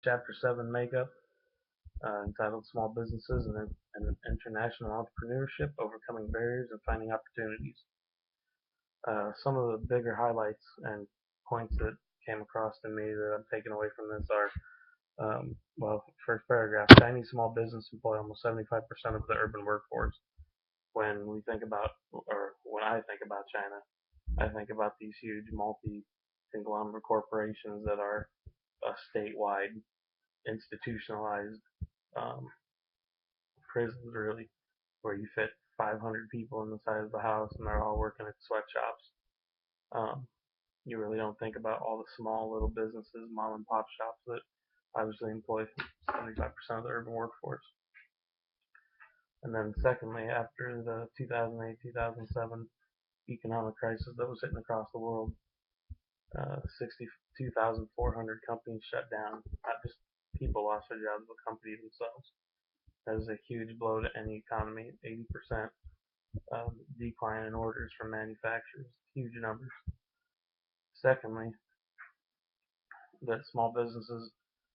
Chapter 7 makeup, entitled Small Businesses and International Entrepreneurship, Overcoming Barriers and Finding Opportunities. Some of the bigger highlights and points that came across to me that I'm taking away from this are, well, first paragraph, Chinese small business employ almost 75% of the urban workforce. When we think about, or when I think about China, I think about these huge multi-conglomerate corporations that are statewide, institutionalized prisons, really, where you fit 500 people in the side of the house and they're all working at sweatshops. Um, you really don't think about all the small little businesses, mom and pop shops that obviously employ 75% of the urban workforce. And then secondly, after the 2008-2007 economic crisis that was hitting across the world, 62,400 companies shut down. Not just people lost their jobs, but companies themselves. That is a huge blow to any economy. 80% decline in orders from manufacturers. Huge numbers. Secondly, that small businesses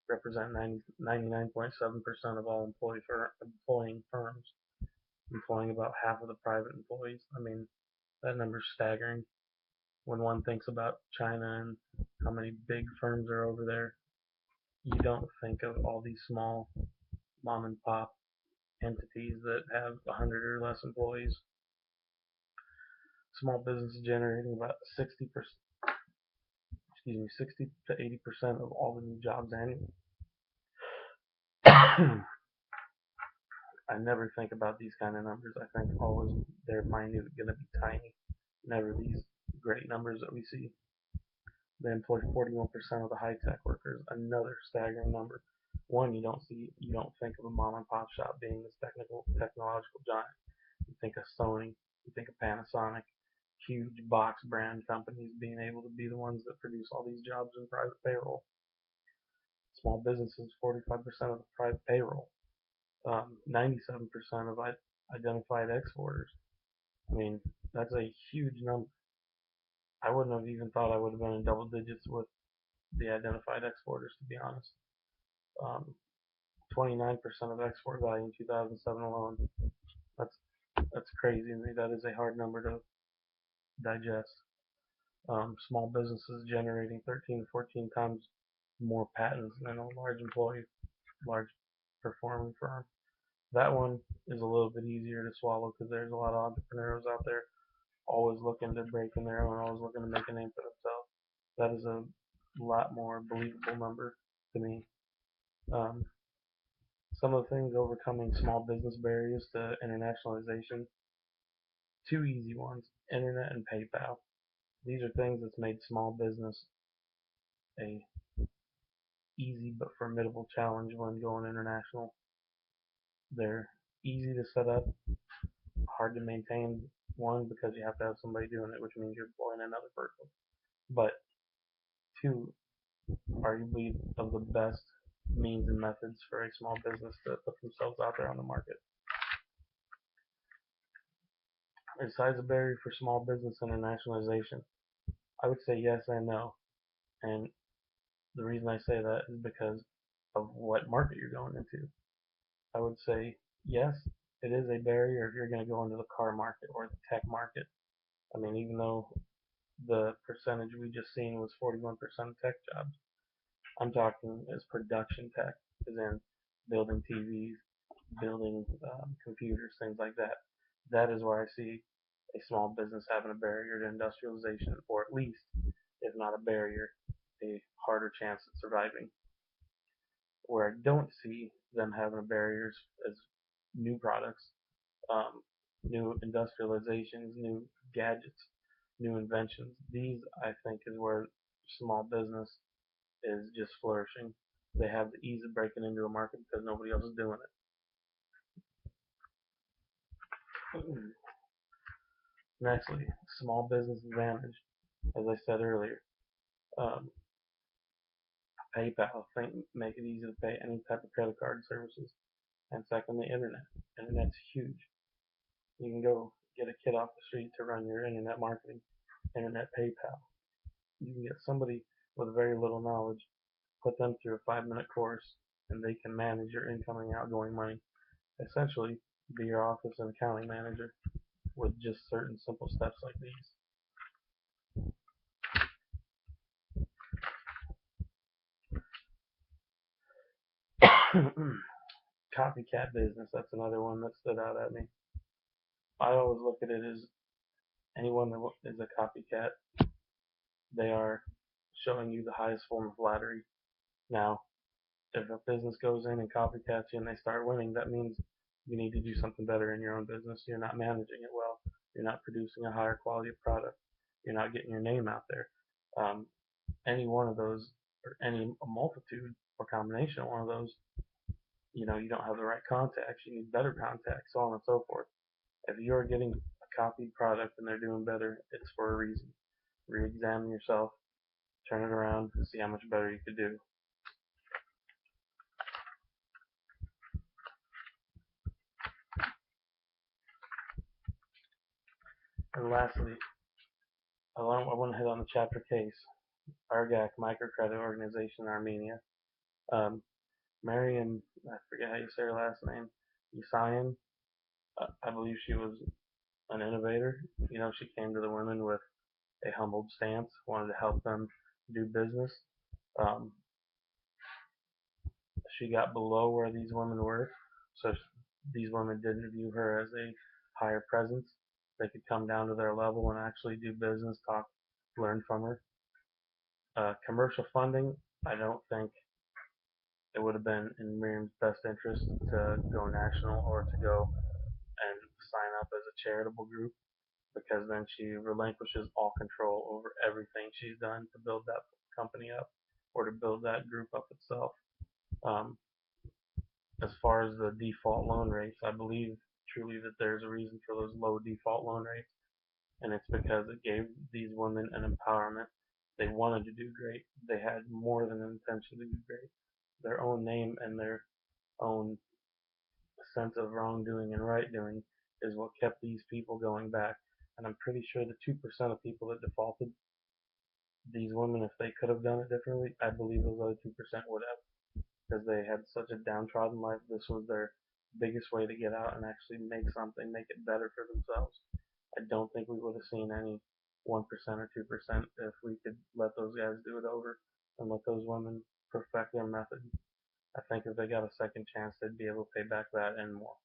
represent 99.7% of all employing firms, employing about half of the private employees. I mean, that number's staggering. When one thinks about China and how many big firms are over there, you don't think of all these small mom and pop entities that have 100 or less employees. Small businesses generating about 60 to 80% of all the new jobs annually. I never think about these kind of numbers. I think always they're minute, gonna be tiny. Never these great numbers that we see. They employ 41% of the high-tech workers. Another staggering number. One, you don't think of a mom and pop shop being this technological giant. You think of Sony, you think of Panasonic, huge box brand companies being able to be the ones that produce all these jobs in private payroll. Small businesses, 45% of the private payroll. 97% of identified exporters. I mean, that's a huge number. I wouldn't have even thought I would have been in double digits with the identified exporters, to be honest. 29% of export value in 2007 alone. That's crazy to me. That is a hard number to digest. Small businesses generating 13 to 14 times more patents than a large performing firm. That one is a little bit easier to swallow because there's a lot of entrepreneurs out there always looking to break in their own, always looking to make a name for themselves. That is a lot more believable number to me. Some of the things overcoming small business barriers to internationalization. Two easy ones: internet and PayPal. These are things that's made small business a easy but formidable challenge when going international. They're easy to set up, hard to maintain. One, because you have to have somebody doing it, which means you're employing another person. But two, arguably of the best means and methods for a small business to put themselves out there on the market. Besides a barrier for small business internationalization, I would say yes and no. And the reason I say that is because of what market you're going into. I would say yes, it is a barrier if you're going to go into the car market or the tech market. I mean, even though the percentage we just seen was 41% tech jobs, I'm talking as production tech, as in building TVs, building computers, things like that. That is where I see a small business having a barrier to industrialization, or at least, if not a barrier, a harder chance at surviving. Where I don't see them having a barriers as new products, new industrializations, new gadgets, new inventions. These, I think, is where small business is just flourishing. They have the ease of breaking into a market because nobody else is doing it. Nextly, small business advantage. As I said earlier, um, PayPal make it easy to pay any type of credit card services. And second, the internet. Internet's huge. You can go get a kid off the street to run your internet marketing. Internet PayPal. You can get somebody with very little knowledge Put them through a 5-minute course, and they can manage your incoming and outgoing money. Essentially, be your office and accounting manager with just certain simple steps like these. Copycat business, that's another one that stood out at me. I always look at it as anyone that is a copycat, they are showing you the highest form of flattery. Now, if a business goes in and copycats you and they start winning, that means you need to do something better in your own business. You're not managing it well. You're not producing a higher quality of product. You're not getting your name out there. Um, any one of those, or any a multitude or combination of one of those, you don't have the right contacts. You need better contacts, so on and so forth. If you're getting a copied product and they're doing better, it's for a reason. Re-examine yourself, turn it around, and see how much better you could do. And lastly, I want to hit on the chapter case. Argak Microcredit Organization in Armenia. Um, Mariam, I forget how you say her last name, Isayan, I believe she was an innovator. She came to the women with a humbled stance, wanted to help them do business. Um, she got below where these women were, so these women didn't view her as a higher presence. They could come down to their level and actually do business, talk, learn from her. Commercial funding, I don't think it would have been in Miriam's best interest to go national or to go and sign up as a charitable group, because then she relinquishes all control over everything she's done to build that company up or to build that group up itself. Um, as far as the default loan rates, I believe truly that there's a reason for those low default loan rates, and it's because it gave these women an empowerment. They wanted to do great. They had more than an intention to do great. Their own name and their own sense of wrongdoing and right doing is what kept these people going back. And I'm pretty sure the 2% of people that defaulted, these women, if they could have done it differently, I believe those other 2% would have. Because they had such a downtrodden life, this was their biggest way to get out and actually make something, make it better for themselves. I don't think we would have seen any 1% or 2% if we could let those guys do it over and let those women perfect their method. I think if they got a second chance, they'd be able to pay back that and more.